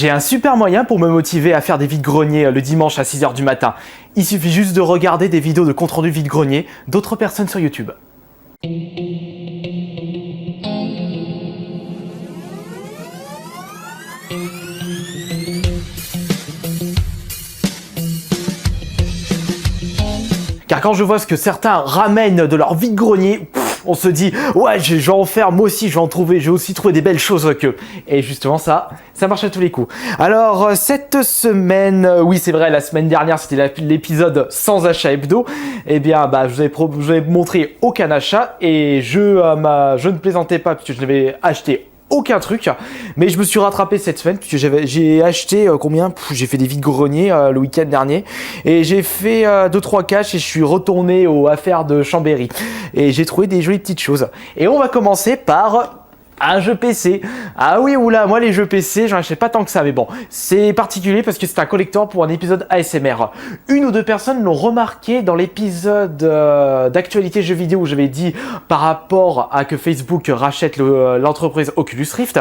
J'ai un super moyen pour me motiver à faire des vides-greniers le dimanche à 6 h du matin. Il suffit juste de regarder des vidéos de compte rendu vide-grenier d'autres personnes sur YouTube. Car quand je vois ce que certains ramènent de leur vide-grenier, on se dit ouais, je vais en faire, moi aussi je vais en trouver, j'ai aussi trouvé des belles choses qu'eux. Et justement ça marche à tous les coups. Alors cette semaine, oui c'est vrai, la semaine dernière c'était l'épisode sans achat hebdo. Eh bien je vous avais montré aucun achat et je ne plaisantais pas puisque je n'avais acheté aucun truc, mais je me suis rattrapé cette semaine puisque j'ai acheté combien, j'ai fait des vides-greniers le week-end dernier et j'ai fait 2-3 caches et je suis retourné aux affaires de Chambéry et j'ai trouvé des jolies petites choses. Et on va commencer par un jeu PC. Ah oui, oula, moi les jeux PC, j'en achète pas tant que ça, mais bon, c'est particulier parce que c'est un collector pour un épisode ASMR. Une ou deux personnes l'ont remarqué dans l'épisode d'actualité jeux vidéo où j'avais dit par rapport à que Facebook rachète l'entreprise Oculus Rift.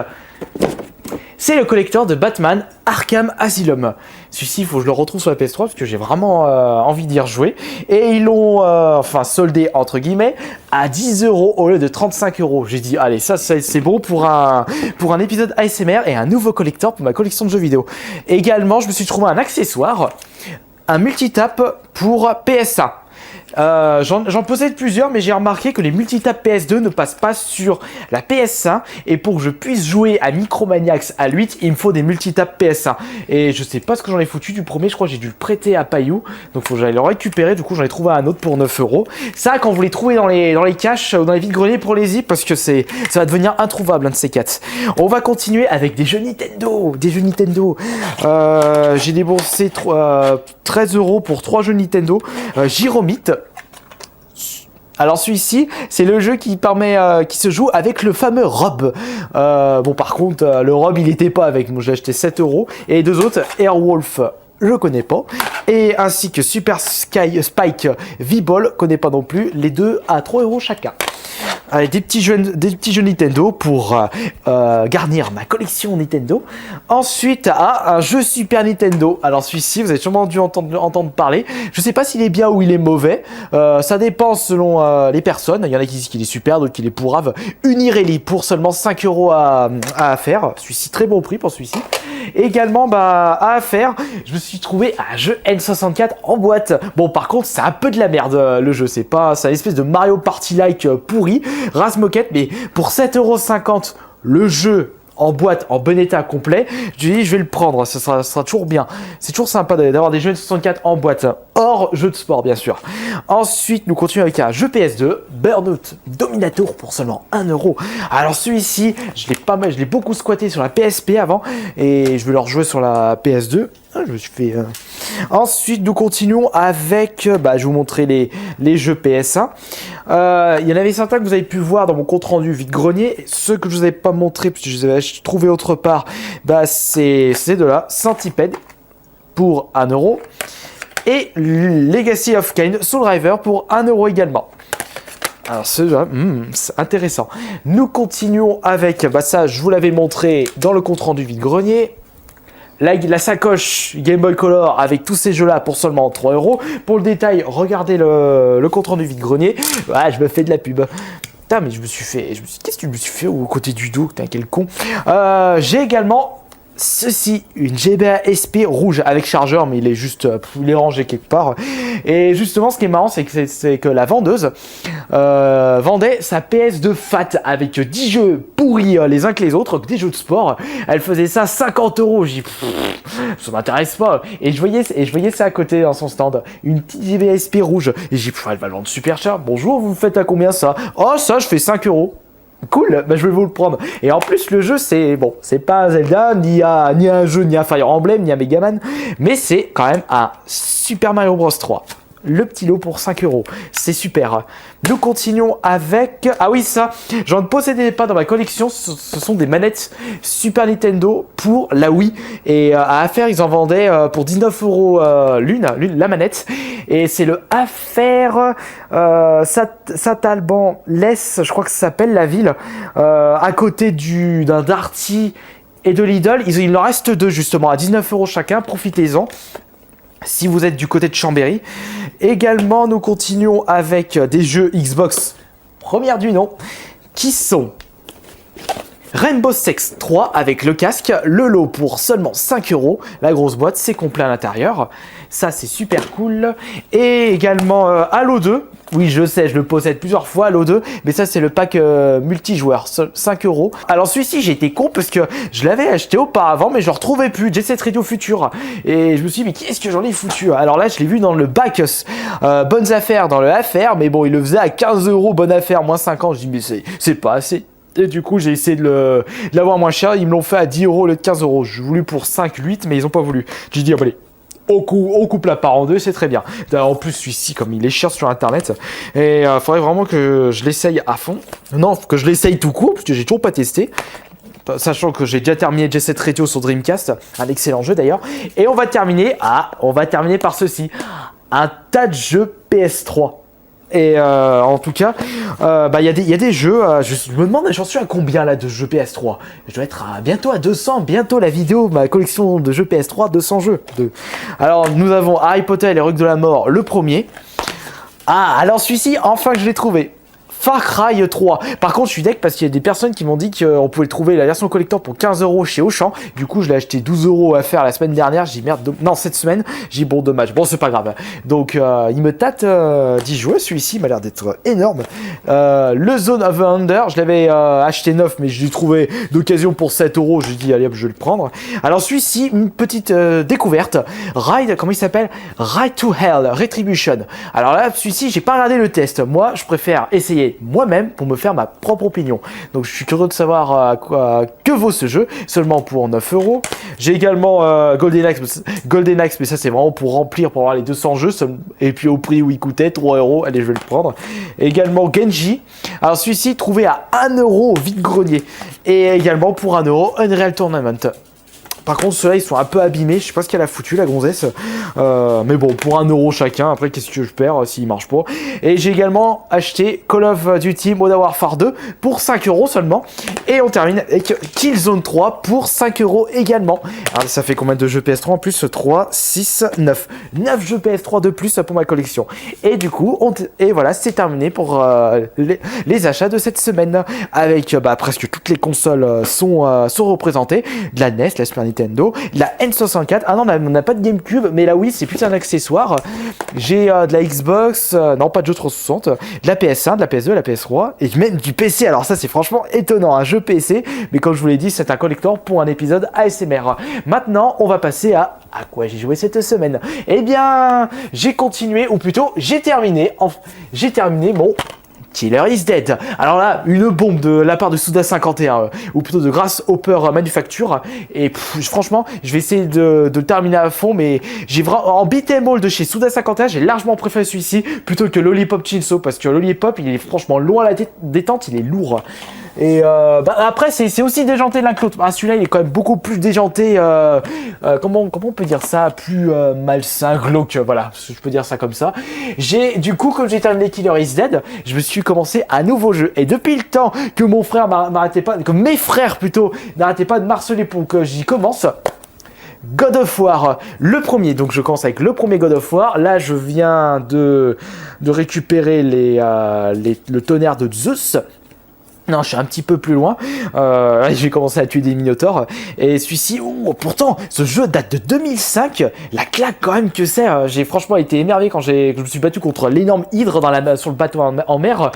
C'est le collector de Batman Arkham Asylum. Celui-ci, il faut que je le retrouve sur la PS3 parce que j'ai vraiment envie d'y rejouer. Et ils l'ont soldé entre guillemets à 10 € au lieu de 35 €. J'ai dit, allez, ça c'est bon pour un épisode ASMR et un nouveau collector pour ma collection de jeux vidéo. Également, je me suis trouvé un accessoire, un multitap pour PS1. J'en possède plusieurs, mais j'ai remarqué que les multitap PS2 ne passent pas sur la PS1 et pour que je puisse jouer à Micromaniacs à 8, il me faut des multitap PS1 et je sais pas ce que j'en ai foutu du premier, je crois que j'ai dû le prêter à Payou, donc faut que j'aille le récupérer. Du coup j'en ai trouvé un autre pour 9 €. Ça, quand vous les trouvez dans les caches ou dans les vides-greniers, pour les y parce que ça va devenir introuvable, un de ces quatre. On va continuer avec des jeux Nintendo. J'ai déboursé 13 € pour 3 jeux Nintendo. Gyromite. Alors celui-ci, c'est le jeu qui se joue avec le fameux Rob. Bon par contre, le Rob il était pas avec moi, j'ai acheté 7 € et les deux autres, Airwolf, je connais pas, et ainsi que Super Spike V-Ball, connais pas non plus, les deux à 3 € chacun. Allez, des petits jeux Nintendo pour garnir ma collection Nintendo. Ensuite, un jeu Super Nintendo. Alors celui-ci, vous avez sûrement dû entendre parler. Je sais pas s'il est bien ou il est mauvais. Ça dépend selon les personnes. Il y en a qui disent qu'il est super, d'autres qui est pourrave. Unirelli pour seulement 5 € à faire. Celui-ci, très bon prix pour celui-ci. Également, à faire, je me suis trouvé un jeu N64 en boîte. Bon, par contre, c'est un peu de la merde le jeu. C'est une espèce de Mario Party-like pourri, race moquette, mais pour 7,50 € le jeu en boîte, en bon état complet, je dis je vais le prendre, ça sera toujours bien. C'est toujours sympa d'avoir des jeux N64 en boîte, hors jeu de sport bien sûr. Ensuite, nous continuons avec un jeu PS2, Burnout Dominator pour seulement 1 €. Alors celui-ci, je l'ai beaucoup squatté sur la PSP avant, et je vais le rejouer sur la PS2. Je me suis fait. Ensuite, nous continuons avec. Je vais vous montrer les jeux PS1. Il y en avait certains que vous avez pu voir dans mon compte rendu vide-grenier. Ceux que je vous avais pas montré puisque je les avais trouvés autre part, c'est de là. Centipede pour 1 € et Legacy of Kain Soul Driver pour 1 € également. Alors c'est intéressant. Nous continuons avec. Ça, je vous l'avais montré dans le compte rendu vide-grenier. La sacoche Game Boy Color avec tous ces jeux-là pour seulement 3 €. Pour le détail, regardez le compte rendu vide-grenier. Je me fais de la pub. Putain, mais qu'est-ce que je me suis fait au côté du dos? Putain, quel con. J'ai également ceci, une GBA SP rouge avec chargeur, mais il est rangé quelque part. Et justement, ce qui est marrant, c'est que la vendeuse vendait sa PS2 Fat avec 10 jeux pourris les uns que les autres, des jeux de sport. Elle faisait ça 50 €. J'ai dit, ça m'intéresse pas. Et je voyais ça à côté dans son stand, une petite GBA SP rouge. Et j'ai dit, elle va le vendre super cher. Bonjour, vous faites à combien ça? Oh, ça, je fais 5 €. Cool, je vais vous le prendre. Et en plus, le jeu, c'est pas un Zelda, ni un jeu, ni un Fire Emblem, ni un Megaman, mais c'est quand même un Super Mario Bros 3. Le petit lot pour 5 €. C'est super. Nous continuons avec. Ah oui, ça, j'en possédais pas dans ma collection. Ce sont des manettes Super Nintendo pour la Wii. Et à Affaire, ils en vendaient pour 19 € l'une, la manette. Et c'est le Affaire Satalban Less, je crois que ça s'appelle la ville, à côté d'un Darty et de Lidl. Il en reste 2 justement à 19 € chacun, profitez-en si vous êtes du côté de Chambéry. Également, nous continuons avec des jeux Xbox première du nom, qui sont Rainbow Six 3 avec le casque, le lot pour seulement 5 €. La grosse boîte, c'est complet à l'intérieur. Ça, c'est super cool. Et également Halo 2. Oui, je sais, je le possède plusieurs fois, Halo 2. Mais ça, c'est le pack multijoueur, 5 €. Alors, celui-ci, j'ai été con parce que je l'avais acheté auparavant, mais je ne le retrouvais plus. Jet Set Radio Future. Et je me suis dit, mais qu'est-ce que j'en ai foutu? Alors là, je l'ai vu dans le bac Bonnes Affaires, dans le affaire. Mais bon, il le faisait à 15 €, bonne affaire, moins 50. Je dis, mais c'est pas assez. Et du coup, j'ai essayé de l'avoir moins cher. Ils me l'ont fait à 10 € au lieu de 15 €. J'ai voulu pour 5, 8, mais ils n'ont pas voulu. J'ai dit, ah, allez, on coupe la part en deux, c'est très bien. En plus, celui-ci, comme il est cher sur Internet, et faudrait vraiment que je l'essaye à fond. Non, que je l'essaye tout court, parce que j'ai toujours pas testé. Sachant que j'ai déjà terminé Jet Set Radio sur Dreamcast. Un excellent jeu d'ailleurs. Et on va terminer par ceci. Un tas de jeux PS3. Et en tout cas, il y a des jeux, je me demande, j'en suis à combien là de jeux PS3? Je dois être bientôt à 200, bientôt la vidéo, ma collection de jeux PS3, 200 jeux. Alors nous avons Harry Potter et les Rues de la Mort, le premier. Ah, alors celui-ci, enfin que je l'ai trouvé. Far Cry 3. Par contre, je suis deck parce qu'il y a des personnes qui m'ont dit qu'on pouvait trouver la version collector pour 15 € chez Auchan. Du coup, je l'ai acheté 12 € à faire la semaine dernière. J'ai dit merde, non, cette semaine. J'ai dit bon, dommage. Bon, c'est pas grave. Donc, il me tâte d'y jouer. Celui-ci m'a l'air d'être énorme. Le Zone of the Under, je l'avais acheté neuf, mais je l'ai trouvé d'occasion pour 7 €. J'ai dit allez hop, je vais le prendre. Alors, celui-ci, une petite découverte. Comment il s'appelle? Ride to Hell, Retribution. Alors là, celui-ci, j'ai pas regardé le test. Moi, je préfère essayer moi-même pour me faire ma propre opinion. Donc je suis curieux de savoir que vaut ce jeu, seulement pour 9 €. J'ai également Golden Axe, mais ça c'est vraiment pour remplir, pour avoir les 200 jeux, et puis au prix où il coûtait, 3 €, allez je vais le prendre. Et également Genji, alors celui-ci trouvé à 1 € au vide-grenier. Et également pour 1 € Unreal Tournament. Par contre, ceux-là, ils sont un peu abîmés. Je sais pas ce qu'elle a foutu, la gonzesse. Mais bon, pour 1 € chacun. Après, qu'est-ce que je perds s'il marche pas? Et j'ai également acheté Call of Duty Modern Warfare 2 pour 5 € seulement. Et on termine avec Killzone 3 pour 5 € également. Alors, ça fait combien de jeux PS3 en plus? 3, 6, 9. 9 jeux PS3 de plus pour ma collection. Et du coup, et voilà, c'est terminé pour les achats de cette semaine. Avec presque toutes les consoles sont représentées. De la NES, la Super Nintendo, la N64. Ah non, on n'a pas de GameCube, mais la Wii, c'est plus un accessoire. J'ai de la Xbox, non, pas de jeu 360, de la PS1, de la PS2, de la PS3, et même du PC. Alors ça, c'est franchement étonnant, un jeu PC, mais comme je vous l'ai dit, c'est un collector pour un épisode ASMR. Maintenant, on va passer à quoi j'ai joué cette semaine. Eh bien, j'ai continué, ou plutôt, j'ai terminé mon Killer is Dead. Alors là, une bombe de la part de Suda51, ou plutôt de Grasshopper Manufacture. Et franchement, je vais essayer de le terminer à fond, mais j'ai vraiment en beat'em all de chez Suda51, j'ai largement préféré celui-ci plutôt que Lollipop Chainsaw, parce que Lollipop, il est franchement loin à la détente, il est lourd. Et après, c'est aussi déjanté l'un que l'autre. Celui-là, il est quand même beaucoup plus déjanté. Comment on peut dire ça? Plus malsain, glauque. Voilà, je peux dire ça comme ça. Du coup, comme j'ai terminé Killer is Dead, je me suis commencé un nouveau jeu. Et depuis le temps que mon frère m'arrêtait pas, que mes frères plutôt, n'arrêtaient pas de m'harceler pour que j'y commence. God of War, le premier. Donc je commence avec le premier God of War. Là, je viens de récupérer le tonnerre de Zeus. Non, je suis un petit peu plus loin. Je vais commencer à tuer des minotaures. Et celui-ci, pourtant, ce jeu date de 2005. La claque quand même que c'est. J'ai franchement été émerveillé quand je me suis battu contre l'énorme hydre sur le bateau en mer.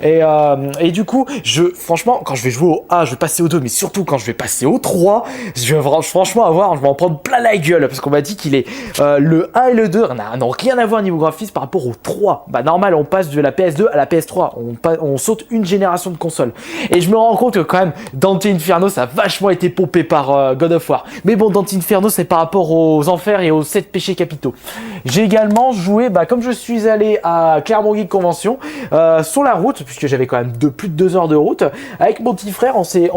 Et du coup, franchement, quand je vais jouer au 1, je vais passer au 2, mais surtout quand je vais passer au 3, je vais franchement je vais en prendre plein la gueule, parce qu'on m'a dit qu'il est le 1 et le 2 n'ont rien à voir niveau graphisme par rapport au 3. Normal, on passe de la PS2 à la PS3, on saute une génération de consoles. Et je me rends compte que quand même, Dante Inferno, ça a vachement été pompé par God of War. Mais bon, Dante Inferno, c'est par rapport aux enfers et aux 7 péchés capitaux. J'ai également joué, comme je suis allé à Clermont Geek Convention, sur la route, puisque j'avais quand même plus de 2 heures de route. Avec mon petit frère, on s'est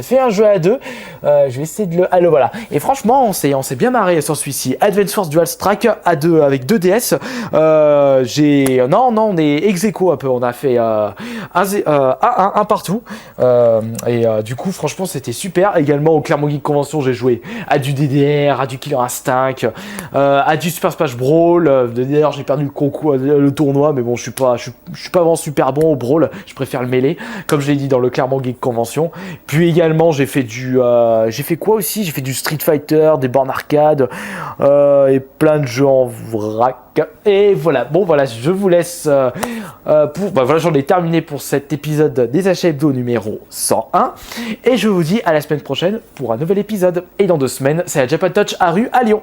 fait un jeu à deux. Je vais essayer de le... Ah, le voilà. Et franchement, on s'est bien marré sur celui-ci. Advance Wars Dual Strike à deux, avec 2 DS. Non, on est ex aequo un peu. On a fait un partout. Du coup, franchement, c'était super. Également, au Clermont Geek Convention, j'ai joué à du DDR, à du Killer Instinct, à du Super Smash Brawl. D'ailleurs, j'ai perdu le concours, le tournoi, mais bon, je suis pas vraiment super bon au Brawl. Je préfère le mêler, comme je l'ai dit dans le Clermont Geek Convention. Puis également, j'ai fait quoi aussi? J'ai fait du Street Fighter, des bornes arcade, et plein de jeux en vrac. Et voilà, bon voilà, je vous laisse voilà, j'en ai terminé pour cet épisode des achats hebdo numéro 101. Et je vous dis à la semaine prochaine pour un nouvel épisode. Et dans 2 semaines, c'est la Japan Touch à rue à Lyon.